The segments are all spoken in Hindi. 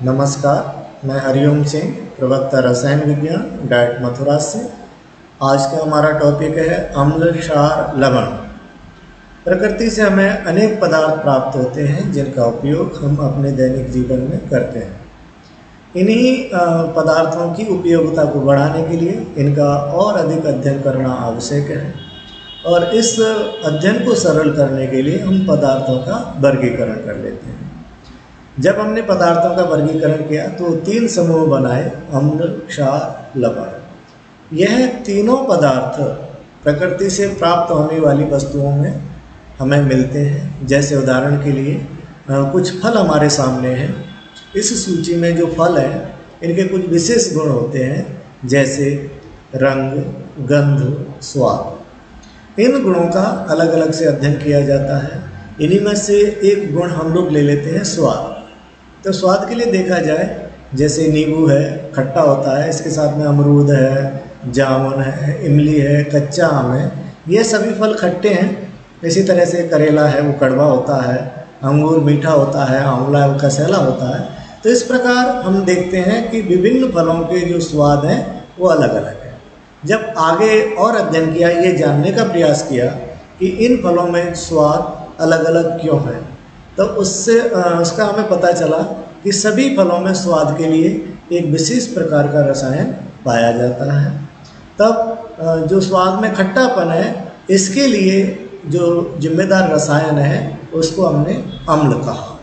नमस्कार, मैं हरिओम सिंह, प्रवक्ता रसायन विज्ञान, डाइट मथुरा से। आज का हमारा टॉपिक है अम्ल, क्षार, लवण। प्रकृति से हमें अनेक पदार्थ प्राप्त होते हैं जिनका उपयोग हम अपने दैनिक जीवन में करते हैं। इन्हीं पदार्थों की उपयोगिता को बढ़ाने के लिए इनका और अधिक अध्ययन करना आवश्यक है, और इस अध्ययन को सरल करने के लिए हम पदार्थों का वर्गीकरण कर लेते हैं। जब हमने पदार्थों का वर्गीकरण किया तो 3 समूह बनाए: अम्ल, क्षार, लवण। यह तीनों पदार्थ प्रकृति से प्राप्त होने वाली वस्तुओं में हमें मिलते हैं। जैसे उदाहरण के लिए कुछ फल हमारे सामने हैं। इस सूची में जो फल हैं इनके कुछ विशेष गुण होते हैं, जैसे रंग, गंध, स्वाद। इन गुणों का अलग अलग से अध्ययन किया जाता है। इन्हीं में से एक गुण हम लोग ले लेते हैं, स्वाद। तो स्वाद के लिए देखा जाए, जैसे नींबू है, खट्टा होता है, इसके साथ में अमरूद है, जामुन है, इमली है, कच्चा आम है, ये सभी फल खट्टे हैं। इसी तरह से करेला है, वो कड़वा होता है, अंगूर मीठा होता है, आंवला वो कसैला होता है। तो इस प्रकार हम देखते हैं कि विभिन्न फलों के जो स्वाद हैं वो अलग अलग हैं। जब आगे और अध्ययन किया, ये जानने का प्रयास किया कि इन फलों में स्वाद अलग अलग क्यों है, तो उसका हमें पता चला कि सभी फलों में स्वाद के लिए एक विशेष प्रकार का रसायन पाया जाता है। तब जो स्वाद में खट्टापन है, इसके लिए जो जिम्मेदार रसायन है उसको हमने अम्ल कहा।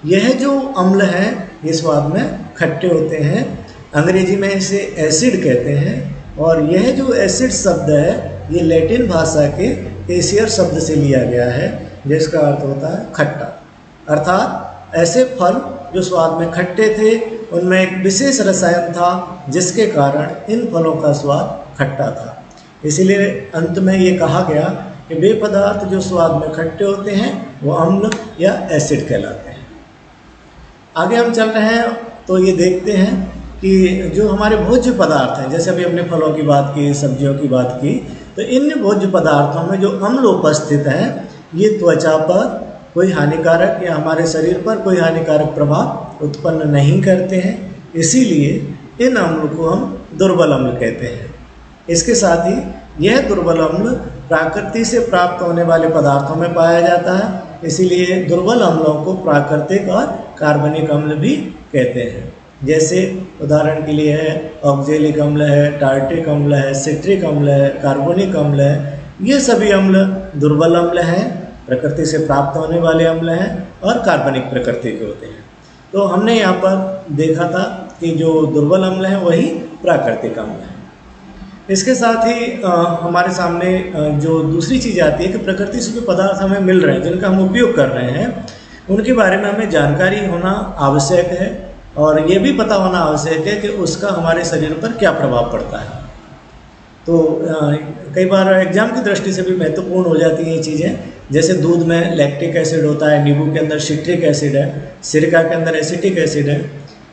यह जो अम्ल है ये स्वाद में खट्टे होते हैं। अंग्रेजी में इसे एसिड कहते हैं, और यह जो एसिड शब्द है ये लैटिन भाषा के एसियर शब्द से लिया गया है, जिसका अर्थ होता है खट्टा। अर्थात ऐसे फल जो स्वाद में खट्टे थे उनमें एक विशेष रसायन था जिसके कारण इन फलों का स्वाद खट्टा था। इसीलिए अंत में ये कहा गया कि वे पदार्थ जो स्वाद में खट्टे होते हैं वो अम्ल या एसिड कहलाते हैं। आगे हम चल रहे हैं तो ये देखते हैं कि जो हमारे भोज्य पदार्थ हैं, जैसे अभी हमने फलों की बात की, सब्जियों की बात की, तो इन भोज्य पदार्थों में जो अम्ल उपस्थित हैं ये त्वचा पर कोई हानिकारक या हमारे शरीर पर कोई हानिकारक प्रभाव उत्पन्न नहीं करते हैं। इसीलिए इन अम्ल को हम दुर्बल अम्ल कहते हैं। इसके साथ ही यह दुर्बल अम्ल प्रकृति से प्राप्त होने वाले पदार्थों में पाया जाता है। इसीलिए दुर्बल अम्लों को प्राकृतिक और कार्बनिक अम्ल भी कहते हैं। जैसे उदाहरण के लिए है ऑक्जेलिक अम्ल है, टार्टिक अम्ल है, सिट्रिक अम्ल है, कार्बोनिक अम्ल है। ये सभी अम्ल दुर्बल अम्ल हैं, प्रकृति से प्राप्त होने वाले अम्ल हैं और कार्बनिक प्रकृति के होते हैं। तो हमने यहाँ पर देखा था कि जो दुर्बल अम्ल हैं वही प्राकृतिक अम्ल हैं। इसके साथ ही हमारे सामने जो दूसरी चीज़ आती है कि प्रकृति से जो पदार्थ हमें मिल रहे हैं, जिनका हम उपयोग कर रहे हैं, उनके बारे में हमें जानकारी होना आवश्यक है, और ये भी पता होना आवश्यक है कि उसका हमारे शरीर पर क्या प्रभाव पड़ता है। तो कई बार एग्जाम की दृष्टि से भी महत्वपूर्ण हो जाती हैं ये चीज़ें। जैसे दूध में लैक्टिक एसिड होता है, नींबू के अंदर सिट्रिक एसिड है, सिरका के अंदर एसिटिक एसिड है।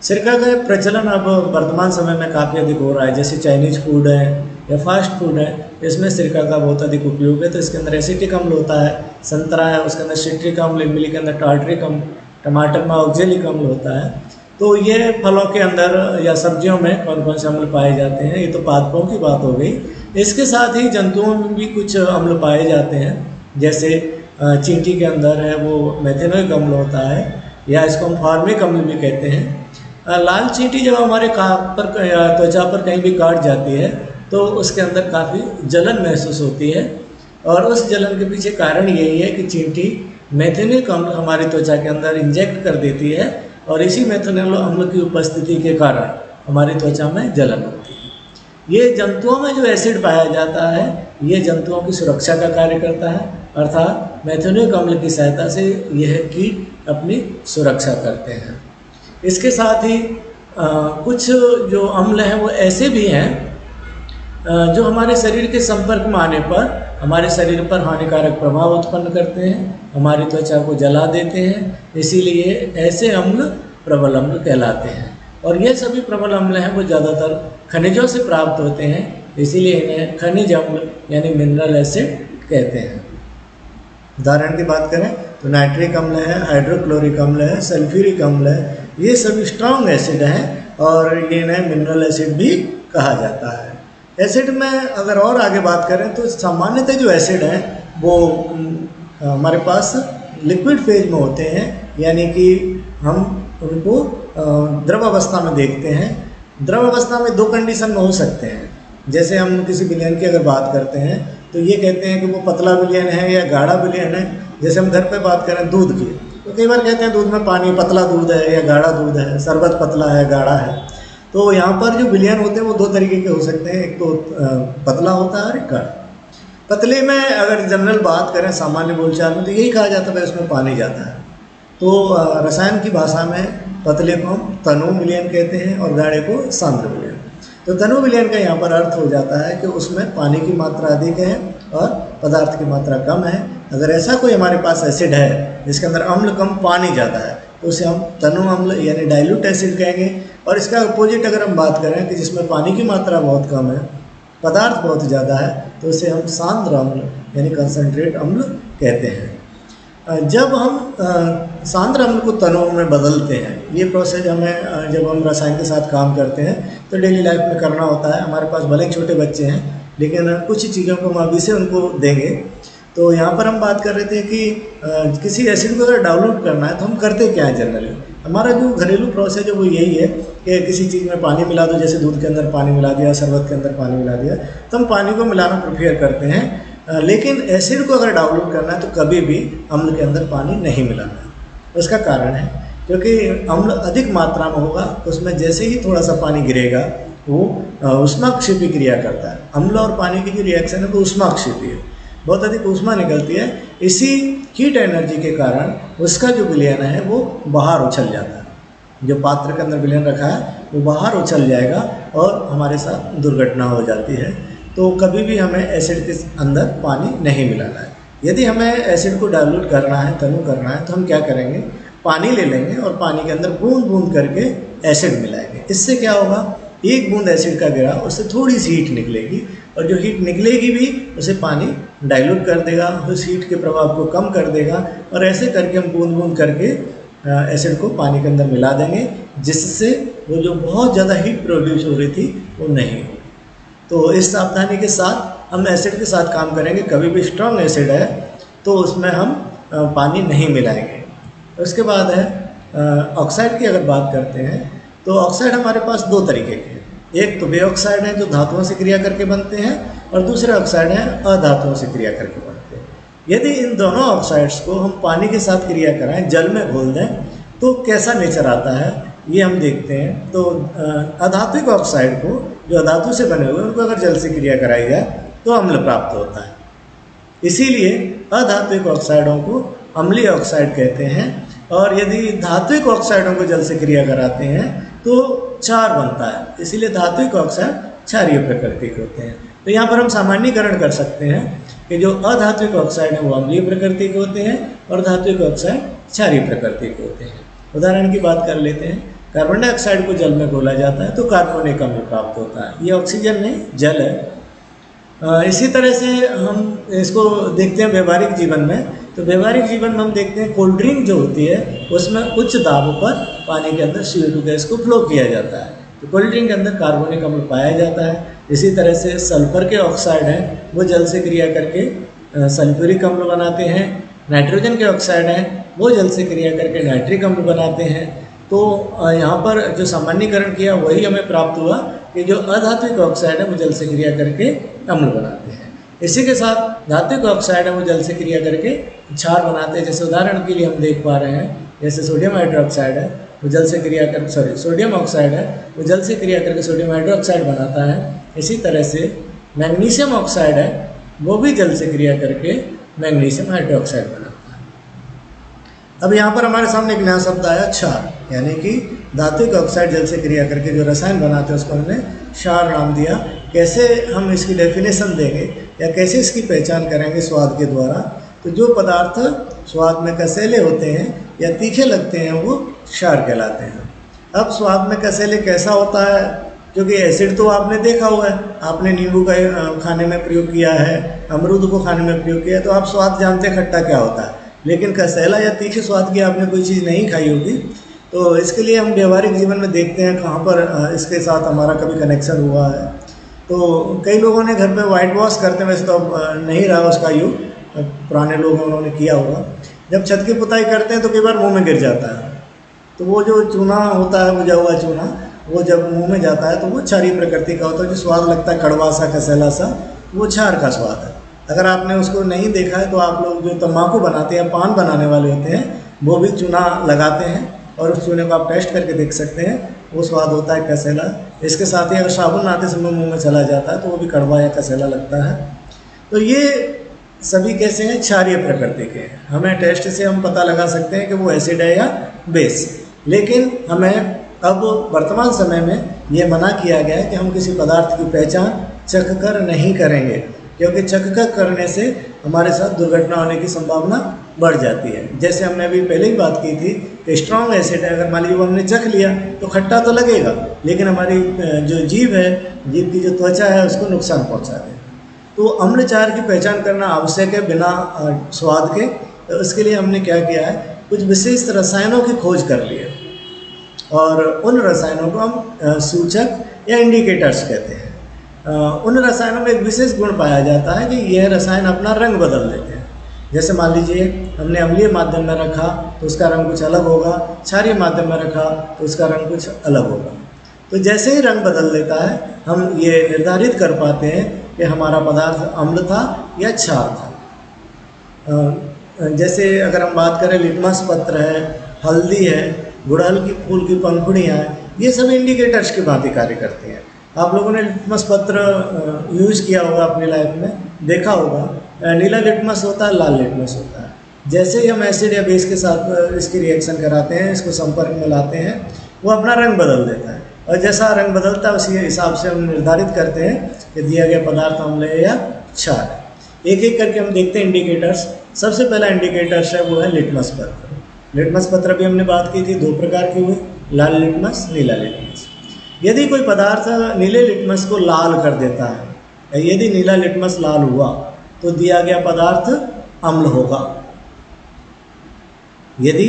सिरका का प्रचलन अब वर्तमान समय में काफ़ी अधिक हो रहा है। जैसे चाइनीज फूड है या फास्ट फूड है, इसमें सिरका का बहुत अधिक उपयोग है, तो इसके अंदर एसिटिक अम्ल होता है। संतरा है, उसके अंदर सिट्रिक अम्ल, इमली के अंदर टार्ट्रिक अम्ल, टमाटर में ऑक्जेलिक अम्ल होता है। तो ये फलों के अंदर या सब्जियों में कौन कौन से अम्ल पाए जाते हैं, ये तो पादपों की बात हो गई। इसके साथ ही जंतुओं में भी कुछ अम्ल पाए जाते हैं। जैसे चींटी के अंदर है वो मेथेनोइक अम्ल होता है, या इसको हम फॉर्मिक अम्ल भी कहते हैं। लाल चींटी जब हमारे त्वचा पर कहीं भी काट जाती है तो उसके अंदर काफ़ी जलन महसूस होती है, और उस जलन के पीछे कारण यही है कि चींटी मेथेनोइक अम्ल हमारी त्वचा के अंदर इंजेक्ट कर देती है, और इसी मेथेनोइक अम्ल की उपस्थिति के कारण हमारी त्वचा में जलन होती है। ये जंतुओं में जो एसिड पाया जाता है ये जंतुओं की सुरक्षा का कार्य करता है, अर्थात मेथेनोइक अम्ल की सहायता से यह कीट अपनी सुरक्षा करते हैं। इसके साथ ही कुछ जो अम्ल हैं वो ऐसे भी हैं जो हमारे शरीर के संपर्क में आने पर हमारे शरीर पर हानिकारक प्रभाव उत्पन्न करते हैं, हमारी त्वचा को जला देते हैं। इसीलिए ऐसे अम्ल प्रबल अम्ल कहलाते हैं, और ये सभी प्रबल अम्ल हैं वो ज़्यादातर खनिजों से प्राप्त होते हैं, इसीलिए इन्हें खनिज अम्ल यानी मिनरल एसिड कहते हैं। उदाहरण की बात करें तो नाइट्रिक अम्ल है, हाइड्रोक्लोरिक अम्ल है, सल्फ्यूरिक अम्ल है, ये सभी स्ट्रॉन्ग एसिड हैं और ये इन्हें मिनरल एसिड भी कहा जाता है। एसिड में अगर और आगे बात करें तो सामान्यतः जो एसिड हैं वो हमारे पास लिक्विड फेज में होते हैं, यानी कि हम उनको द्रव अवस्था में देखते हैं। द्रव अवस्था में दो कंडीशन में हो सकते हैं। जैसे हम किसी विलयन की अगर बात करते हैं तो ये कहते हैं कि वो पतला विलयन है या गाढ़ा विलयन है। जैसे हम घर पे बात करें दूध की, तो कई बार कहते हैं दूध में पानी, पतला दूध है या गाढ़ा दूध है, शरबत पतला है, गाढ़ा है। तो यहाँ पर जो विलयन होते हैं वो दो तरीके के हो सकते हैं, एक तो पतला होता है और एक गाढ़ा। पतले में अगर जनरल बात करें सामान्य बोलचाल में तो यही कहा जाता है उसमें पानी ज़्यादा है। तो रसायन की भाषा में पतले को हम तनु विलयन कहते हैं और गाढ़े को सांद्र विलयन। तो तनु विलयन का यहाँ पर अर्थ हो जाता है कि उसमें पानी की मात्रा अधिक है और पदार्थ की मात्रा कम है। अगर ऐसा कोई हमारे पास एसिड है जिसके अंदर अम्ल कम पानी ज़्यादा है तो उसे हम तनु अम्ल यानी डाइल्यूट एसिड कहेंगे। और इसका अपोजिट अगर हम बात करें कि जिसमें पानी की मात्रा बहुत कम है, पदार्थ बहुत ज़्यादा है, तो उसे हम सांद्र अम्ल यानी कंसनट्रेट अम्ल कहते हैं। जब हम सांद्र अम्ल को तनु में बदलते हैं, ये प्रोसेस हमें जब हम रसायन के साथ काम करते हैं तो डेली लाइफ में करना होता है। हमारे पास भले छोटे बच्चे हैं लेकिन कुछ चीज़ों को हम अभी से उनको देंगे। तो यहाँ पर हम बात कर रहे थे कि किसी एसिड को अगर डाइल्यूट करना है तो हम करते क्या है जनरली। हमारा जो घरेलू प्रोसेस है वो यही है कि किसी चीज़ में पानी मिला दो, जैसे दूध के अंदर पानी मिला दिया, शरबत के अंदर पानी मिला दिया, तो हम पानी को मिलाना प्रेफर करते हैं। लेकिन एसिड को अगर डाइल्यूट करना है तो कभी भी अम्ल के अंदर पानी नहीं मिलाना है। उसका कारण है क्योंकि अम्ल अधिक मात्रा में होगा, उसमें जैसे ही थोड़ा सा पानी गिरेगा वो ऊष्माक्षेपी क्रिया करता है। अम्ल और पानी की जो रिएक्शन है वो ऊष्माक्षेपी है, बहुत अधिक ऊष्मा निकलती है। इसी हीट एनर्जी के कारण उसका जो विलयन है वो बाहर उछल जाता है। जो पात्र के अंदर विलयन रखा है वो बाहर उछल जाएगा और हमारे साथ दुर्घटना हो जाती है। तो कभी भी हमें एसिड के अंदर पानी नहीं मिलाना है। यदि हमें एसिड को डाइल्यूट करना है, तनु करना है, तो हम क्या करेंगे, पानी ले लेंगे और पानी के अंदर बूंद बूंद करके एसिड मिलाएंगे। इससे क्या होगा, एक बूंद एसिड का गिरा उससे थोड़ी सी हीट निकलेगी और जो हीट निकलेगी भी उसे पानी डाइल्यूट कर देगा, उस हीट के प्रभाव को कम कर देगा और ऐसे करके हम बूंद बूंद करके एसिड को पानी के अंदर मिला देंगे, जिससे वो जो बहुत ज़्यादा हीट प्रोड्यूस हो रही थी वो नहीं हो। तो इस सावधानी के साथ हम एसिड के साथ काम करेंगे। कभी भी स्ट्रॉन्ग एसिड है तो उसमें हम पानी नहीं मिलाएंगे। उसके बाद है ऑक्साइड की अगर बात करते हैं तो ऑक्साइड हमारे पास दो तरीके के हैं। एक तो वे ऑक्साइड हैं जो धातुओं से क्रिया करके बनते हैं और दूसरे ऑक्साइड हैं अधातुओं से क्रिया करके बनते हैं। यदि इन दोनों ऑक्साइड्स को हम पानी के साथ क्रिया कराएं, जल में घोल दें, तो कैसा नेचर आता है ये हम देखते हैं। तो अधात्विक ऑक्साइड को, जो अधातु से बने हुए, उनको अगर जल से क्रिया कराई जाए तो अम्ल प्राप्त होता है। इसीलिए अधात्विक ऑक्साइडों को अम्लीय ऑक्साइड कहते हैं। और यदि धात्विक ऑक्साइडों को जल से क्रिया कराते हैं तो क्षार बनता है। इसीलिए धात्विक ऑक्साइड क्षारीय प्रकृति के होते हैं। तो यहाँ पर हम सामान्यीकरण कर सकते हैं कि जो अधात्विक ऑक्साइड है वो अम्लीय प्रकृति के होते हैं और धात्विक ऑक्साइड क्षारीय प्रकृति के होते हैं। उदाहरण की बात कर लेते हैं, कार्बन डाइऑक्साइड को जल में घोला जाता है तो कार्बोनिक अम्ल प्राप्त होता है। ये ऑक्सीजन नहीं, जल है। इसी तरह से हम इसको देखते हैं व्यवहारिक जीवन में। तो व्यवहारिक जीवन में हम देखते हैं कोल्ड ड्रिंक जो होती है उसमें उच्च दाब पर पानी के अंदर CO2 गैस को फ्लो किया जाता है, तो कोल्ड ड्रिंक के अंदर कार्बोनिक अम्ल पाया जाता है। इसी तरह से सल्फर के ऑक्साइड हैं वो जल से क्रिया करके सल्फ्यूरिक अम्ल बनाते हैं। नाइट्रोजन के ऑक्साइड हैं वो जल से क्रिया करके नाइट्रिक अम्ल बनाते हैं। तो यहाँ पर जो सामान्यीकरण किया वही हमें प्राप्त हुआ कि जो अधात्विक ऑक्साइड है वो जल से क्रिया करके अम्ल बनाते हैं। इसी के साथ धात्विक ऑक्साइड है वो जल से क्रिया करके क्षार बनाते हैं। जैसे उदाहरण के लिए हम देख पा रहे हैं, जैसे सोडियम हाइड्रोक्साइड है वो जल से क्रिया कर सोडियम ऑक्साइड है वो जल से क्रिया करके सोडियम हाइड्रोक्साइड बनाता है। इसी तरह से मैग्नीशियम ऑक्साइड है वो भी जल से क्रिया करके मैग्नीशियम हाइड्रोक्साइड बनाता है। अब यहाँ पर हमारे सामने एक नया शब्द आया क्षार, यानी कि धात्विक ऑक्साइड जल से क्रिया करके जो रसायन बनाते हैं उसको हमने क्षार नाम दिया। कैसे हम इसकी डेफिनेशन देंगे या कैसे इसकी पहचान करेंगे स्वाद के द्वारा। तो जो पदार्थ स्वाद में कसैले होते हैं या तीखे लगते हैं वो क्षार कहलाते हैं। अब स्वाद में कसैले कैसा होता है, क्योंकि एसिड तो आपने देखा हुआ है, आपने नींबू का खाने में प्रयोग किया है, अमरूद को खाने में प्रयोग किया है, तो आप स्वाद जानते हैं खट्टा क्या होता है। लेकिन कसैला या तीखे स्वाद की आपने कोई चीज़ नहीं खाई होगी। तो इसके लिए हम व्यवहारिक जीवन में देखते हैं कहाँ पर इसके साथ हमारा कभी कनेक्शन हुआ है। तो कई लोगों ने घर पे वाइट वॉश करते हैं, वैसे तो अब नहीं रहा उसका युग, पुराने लोग हैं उन्होंने किया होगा। जब छत की पुताई करते हैं तो कई बार मुंह में गिर जाता है, तो वो जो चूना होता है, भुजा हुआ चूना, वो जब मुंह में जाता है तो वो क्षारीय प्रकृति का होता है, जो स्वाद लगता है कड़वा सा, कसैला सा, वो क्षार का स्वाद है। अगर आपने उसको नहीं देखा है तो आप लोग जो तम्बाकू बनाते हैं, पान बनाने वाले होते हैं, वो भी चूना लगाते हैं और उस चूने को आप टेस्ट करके देख सकते हैं, वो स्वाद होता है कसैला। इसके साथ ही अगर साबुन नहाते समय मुंह में चला जाता है तो वो भी कड़वा या कसैला लगता है। तो ये सभी कैसे हैं, क्षारीय प्रकृति के। हमें टेस्ट से हम पता लगा सकते हैं कि वो एसिड है या बेस। लेकिन हमें अब वर्तमान समय में ये मना किया गया है कि हम किसी पदार्थ की पहचान चख कर नहीं करेंगे, क्योंकि चख कर करने से हमारे साथ दुर्घटना होने की संभावना बढ़ जाती है। जैसे हमने अभी पहले ही बात की थी कि स्ट्रॉन्ग एसिड है, अगर मान लीजिए वो हमने चख लिया तो खट्टा तो लगेगा, लेकिन हमारी जो जीभ है, जीभ की जो त्वचा है, उसको नुकसान पहुंचा देगा। तो अम्ल क्षार की पहचान करना आवश्यक है बिना स्वाद के। तो उसके लिए हमने क्या किया है, कुछ विशेष रसायनों की खोज कर ली है, और उन रसायनों को हम सूचक या इंडिकेटर्स कहते हैं। उन रसायनों में एक विशेष गुण पाया जाता है कि यह रसायन अपना रंग बदल देते हैं। जैसे मान लीजिए हमने अम्लीय माध्यम में रखा तो उसका रंग कुछ अलग होगा, क्षारीय माध्यम में रखा तो उसका रंग कुछ अलग होगा। तो जैसे ही रंग बदल देता है, हम ये निर्धारित कर पाते हैं कि हमारा पदार्थ अम्ल था या क्षार था। जैसे अगर हम बात करें, लिटमस पत्र है, हल्दी है, गुड़हल की फूल की पंखुड़ियाँ हैं, ये सब इंडिकेटर्स की भांति कार्य करती हैं। आप लोगों ने लिटमस पत्र यूज़ किया होगा अपनी लाइफ में, देखा होगा, नीला लिटमस होता है, लाल लिटमस होता है। जैसे ही हम एसिड या बेस के साथ इसकी रिएक्शन कराते हैं, इसको संपर्क में लाते हैं, वो अपना रंग बदल देता है, और जैसा रंग बदलता है उसी हिसाब से हम निर्धारित करते हैं कि दिया गया पदार्थ अम्ल है या क्षार है। एक एक करके हम देखते हैं इंडिकेटर्स। सबसे पहला इंडिकेटर्स है वो है लिटमस पत्र। लिटमस पत्र भी हमने बात की थी, दो प्रकार की हुई, लाल लिटमस, नीला लिटमस। यदि कोई पदार्थ नीले लिटमस को लाल कर देता है, यदि नीला लिटमस लाल हुआ तो दिया गया पदार्थ अम्ल होगा। यदि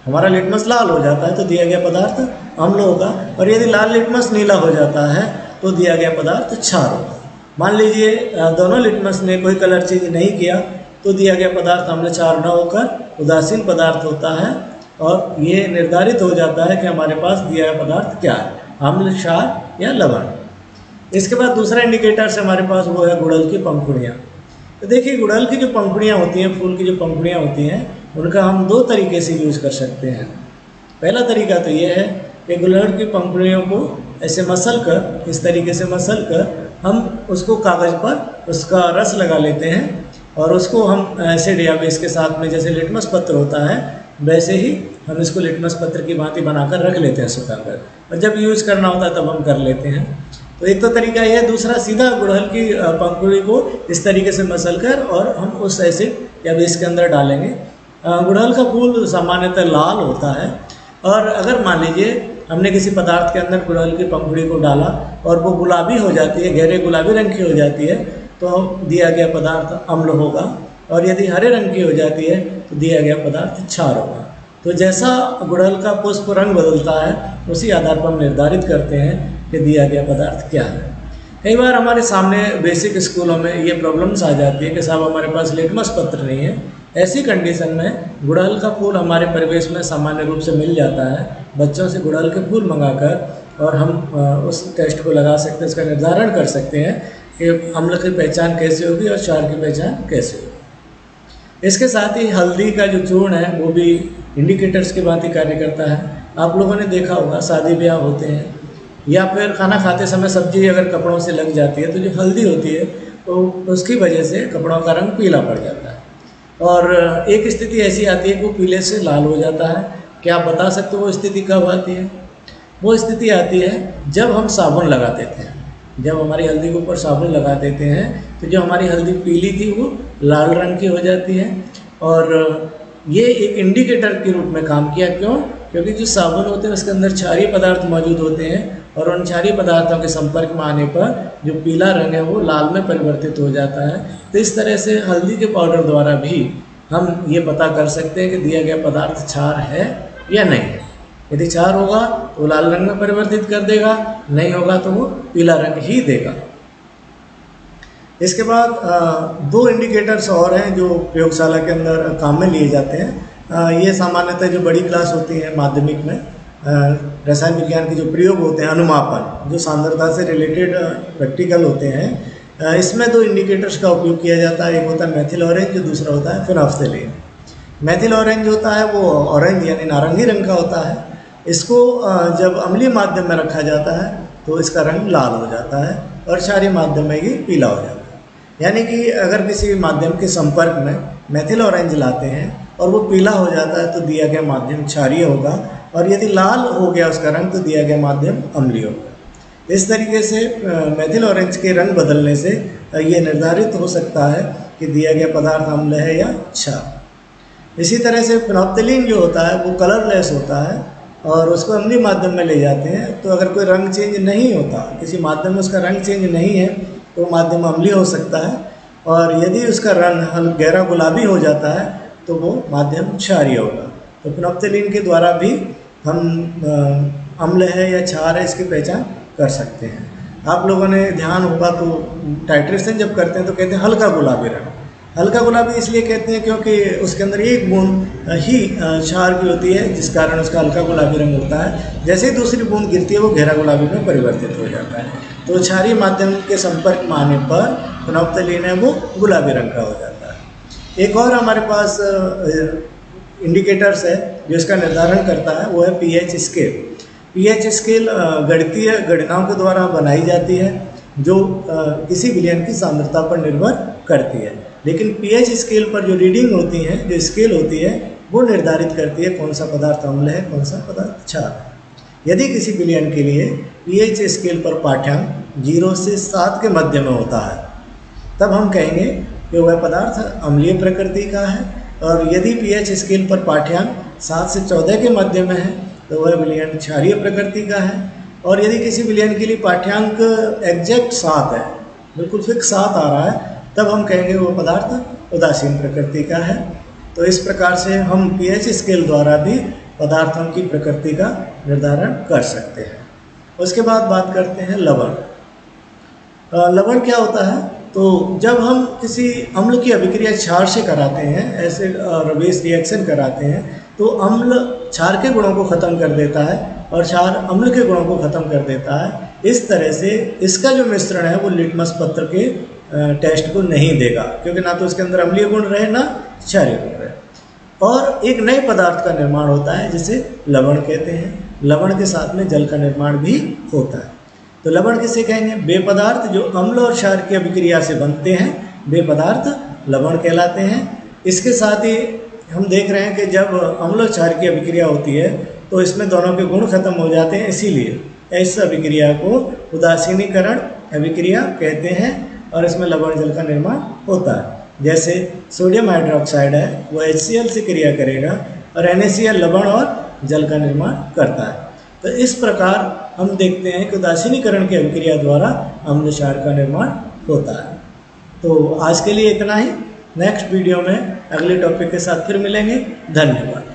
हमारा लिटमस लाल हो जाता है तो दिया गया पदार्थ अम्ल होगा, और यदि लाल लिटमस नीला हो जाता है तो दिया गया पदार्थ क्षार होगा। मान लीजिए दोनों लिटमस ने कोई कलर चेंज नहीं किया तो दिया गया पदार्थ अम्ल क्षार न होकर उदासीन पदार्थ होता है, और ये निर्धारित हो जाता है कि हमारे पास दिया गया पदार्थ क्या है, अम्ल, क्षार या लवण। इसके बाद दूसरा इंडिकेटर से हमारे पास वो है गुड़हल की पंखुड़ियाँ। तो देखिए, गुड़हल की जो पंखुड़ियाँ होती हैं, फूल की जो पंखुड़ियाँ होती हैं, उनका हम दो तरीके से यूज़ कर सकते हैं। पहला तरीका तो ये है कि गुड़हल की पंखुड़ियों को ऐसे मसल कर, इस तरीके से मसल कर हम उसको कागज़ पर उसका रस लगा लेते हैं, और उसको हम एसिड या बेस के साथ में, जैसे लिटमस पत्र होता है वैसे ही हम इसको लिटमस पत्र की भांति बनाकर रख लेते हैं सुखाकर, और जब यूज़ करना होता है तब हम कर लेते हैं। तो एक तो तरीका यह है। दूसरा, सीधा गुड़हल की पंखुड़ी को इस तरीके से मसल कर और हम उस एसिड या बेस के अंदर डालेंगे। गुड़हल का फूल सामान्यतः लाल होता है, और अगर मान लीजिए हमने किसी पदार्थ के अंदर गुड़हल की पंखुड़ी को डाला और वो गुलाबी हो जाती है, गहरे गुलाबी रंग की हो जाती है, तो दिया गया पदार्थ अम्ल होगा, और यदि हरे रंग की हो जाती है तो दिया गया पदार्थ क्षार होगा। तो जैसा गुड़हल का पुष्प रंग बदलता है उसी आधार पर हम निर्धारित करते हैं कि दिया गया पदार्थ क्या है। कई बार हमारे सामने बेसिक स्कूलों में ये प्रॉब्लम्स आ जाती है कि साहब हमारे पास लिटमस पत्र नहीं है। ऐसी कंडीशन में गुड़हल का फूल हमारे परिवेश में सामान्य रूप से मिल जाता है। बच्चों से गुड़हल के फूल मंगाकर और हम उस टेस्ट को लगा सकते हैं, इसका निर्धारण कर सकते हैं कि अम्ल की पहचान कैसे होगी और क्षार की पहचान कैसे होगी। इसके साथ ही हल्दी का जो चूर्ण है वो भी इंडिकेटर्स की भांति कार्य करता है। आप लोगों ने देखा होगा, शादी ब्याह होते हैं या फिर खाना खाते समय सब्जी अगर कपड़ों से लग जाती है तो जो हल्दी होती है तो उसकी वजह से कपड़ों का रंग पीला पड़ जाता है, और एक स्थिति ऐसी आती है कि वो पीले से लाल हो जाता है। क्या आप बता सकते हो वो स्थिति कब आती है? वो स्थिति आती है जब हम साबुन लगा देते हैं। जब हमारी हल्दी के ऊपर साबुन लगा देते हैं तो जो हमारी हल्दी पीली थी वो लाल रंग की हो जाती है, और ये एक इंडिकेटर के रूप में काम किया। क्यों? क्योंकि जो साबुन होते हैं उसके अंदर क्षारीय पदार्थ मौजूद होते हैं, और उन क्षारीय पदार्थों के संपर्क में आने पर जो पीला रंग है वो लाल में परिवर्तित हो जाता है। तो इस तरह से हल्दी के पाउडर द्वारा भी हम ये पता कर सकते हैं कि दिया गया पदार्थ क्षार है या नहीं है। यदि क्षार होगा तो वो लाल रंग में परिवर्तित कर देगा, नहीं होगा तो वो पीला रंग ही देगा। इसके बाद दो इंडिकेटर्स और हैं जो प्रयोगशाला के अंदर काम में लिए जाते हैं। ये सामान्यतः जो बड़ी क्लास होती है माध्यमिक में रसायन विज्ञान के जो प्रयोग होते हैं, अनुमापन जो सांद्रता से रिलेटेड प्रैक्टिकल होते हैं, इसमें दो इंडिकेटर्स का उपयोग किया जाता है। एक होता है मेथिल ऑरेंज, जो दूसरा होता है फिनोल्फ्थेलीन। मेथिल ऑरेंज होता है वो ऑरेंज यानी नारंगी रंग का होता है। इसको जब अम्लीय माध्यम में रखा जाता है तो इसका रंग लाल हो जाता है और क्षारीय माध्यम में ये पीला हो जाता है। यानी कि अगर किसी माध्यम के संपर्क में मेथिल ऑरेंज लाते हैं और वो पीला हो जाता है तो दिया गया माध्यम क्षारीय होगा, और यदि लाल हो गया उसका रंग तो दिया गया माध्यम अम्लीय होगा। इस तरीके से मेथिल ऑरेंज के रंग बदलने से ये निर्धारित हो सकता है कि दिया गया पदार्थ अम्ल है या क्षार। इसी तरह से फिनोल्फ्थेलीन जो होता है वो कलरलेस होता है और उसको अम्लीय माध्यम में ले जाते हैं, तो अगर कोई रंग चेंज नहीं होता, किसी माध्यम में उसका रंग चेंज नहीं है तो माध्यम अम्लीय हो सकता है, और यदि उसका रंग गहरा गुलाबी हो जाता है तो वो माध्यम क्षारीय होगा। तो फिनोल्फ्थेलीन के द्वारा भी हम अम्ल है या क्षार है इसकी पहचान कर सकते हैं। आप लोगों ने ध्यान होगा तो टाइट्रेशन जब करते हैं तो कहते हैं हल्का गुलाबी रंग। हल्का गुलाबी इसलिए कहते हैं क्योंकि उसके अंदर एक बूंद ही क्षार की होती है, जिस कारण उसका हल्का गुलाबी रंग होता है। जैसे ही दूसरी बूंद गिरती है वो गहरा गुलाबी में परिवर्तित हो जाता है। तो क्षारीय माध्यम के संपर्क में आने पर फिनोल्फ्थेलीन है वो गुलाबी रंग का हो जाता है। एक और हमारे पास इंडिकेटर्स है जो इसका निर्धारण करता है, वो है पीएच स्केल। पीएच स्केल गणितीय गणनाओं के द्वारा बनाई जाती है जो किसी विलयन की सांद्रता पर निर्भर करती है, लेकिन पीएच स्केल पर जो रीडिंग होती है, जो स्केल होती है, वो निर्धारित करती है कौन सा पदार्थ अम्ल है, कौन सा पदार्थ क्षार है। यदि किसी विलयन के लिए पीएच स्केल पर पाठ्यांक 0 से 7 के मध्य में होता है तब हम कहेंगे कि वह पदार्थ अम्लीय प्रकृति का है, और यदि पीएच स्केल पर पाठ्यांक 7 से 14 के मध्य में है तो वह विलयन क्षारीय प्रकृति का है। और यदि किसी विलयन के लिए पाठ्यांक एग्जैक्ट 7 है, बिल्कुल फिक्स 7 आ रहा है, तब हम कहेंगे वो पदार्थ उदासीन प्रकृति का है। तो इस प्रकार से हम पीएच स्केल द्वारा भी पदार्थों की प्रकृति का निर्धारण कर सकते हैं। उसके बाद बात करते हैं लवण। लवण क्या होता है? तो जब हम किसी अम्ल की अभिक्रिया क्षार से कराते हैं, एसिड और बेस रिएक्शन कराते हैं, तो अम्ल क्षार के गुणों को ख़त्म कर देता है और क्षार अम्ल के गुणों को ख़त्म कर देता है। इस तरह से इसका जो मिश्रण है वो लिटमस पत्र के टेस्ट को नहीं देगा, क्योंकि ना तो उसके अंदर अम्लीय गुण रहे ना क्षारीय गुण रहे। और एक नए पदार्थ का निर्माण होता है जिसे लवण कहते हैं। लवण के साथ में जल का निर्माण भी होता है। तो लवण किसे कहेंगे? वे पदार्थ जो अम्ल और क्षार की अभिक्रिया से बनते हैं, वे पदार्थ लवण कहलाते हैं। इसके साथ ही हम देख रहे हैं कि जब अम्ल और क्षार की अभिक्रिया होती है तो इसमें दोनों के गुण खत्म हो जाते हैं, इसीलिए इस अभिक्रिया को उदासीनीकरण अभिक्रिया कहते हैं और इसमें लवण जल का निर्माण होता है। जैसे सोडियम हाइड्रोक्साइड है वो HCl से क्रिया करेगा और NaCl लवण और जल का निर्माण करता है। तो इस प्रकार हम देखते हैं कि उदासीनीकरण की अभिक्रिया द्वारा अम्ल क्षार का निर्माण होता है। तो आज के लिए इतना ही। नेक्स्ट वीडियो में अगले टॉपिक के साथ फिर मिलेंगे। धन्यवाद।